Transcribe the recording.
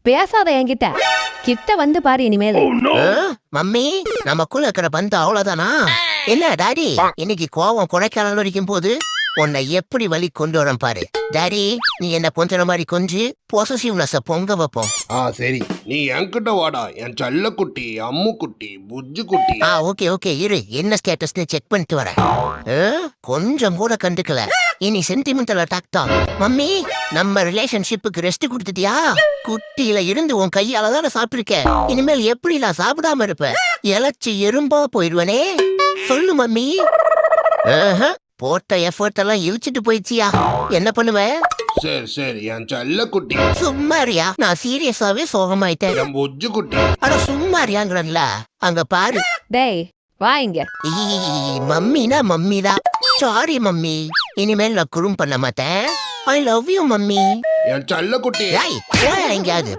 பேசாத என்கிட்ட. கிட்ட வந்து பாரு இனிமேல். மம்மி நமக்குள்ள இருக்கிற பந்து அவ்வளவுதானா? என்ன டாடி இன்னைக்கு கோவம் குறைக்கால வரைக்கும் போது உன்னை எப்படி வழி கொண்டு வரேன் பாரு. டாடி நீ என்ன கொஞ்ச மாதிரி கொஞ்சி பொசசிவ்னஸ பொங்க வைப்போம். சரி நீ என்கிட்ட வாடா என் செல்ல குட்டி அம்மு குட்டி புஜ்ஜு குட்டி. ஓகே ஓகே இரு என்ன ஸ்டேட்டஸ்னு செக் பண்ணிட்டு வரேன். கொஞ்சம் கூட கண்டுக்கல. இனி சென்டிமெண்டல் அட்டாக் தான். மம்மி நம்ம ரிலேஷன்ஷிப்புக்கு ரெஸ்ட் கொடுத்துட்டியா? குட்டியில இருந்து உன் கையால தானே சாப்பிட்டுருக்க. இனிமேல் எப்படி நான் சாப்பிடாம இருப்பேன்? இலச்சி எறும்பா போயிடுவனே. சொல்லு மம்மி. போட்ட எஃபர்ட் எல்லாம் இழுச்சிட்டு போயிடுச்சியா? என்ன பண்ணுவேன்? சரி சரி என் செல்ல குட்டி. சும்மாரியா நான் சீரியஸாவே சோகமாயிட்டேன். என் புஜ்ஜு குட்டி. அட சும்மாரியாங்கிறன்ல. அங்க பாரு. டேய் வா இங்க. மம்மினா மம்மிதான். Sorry mummy. இனிமேல் நான் குறும் பண்ண மாட்டேன். I love you mummy. என் செல்ல குட்டி. எங்கேயாவது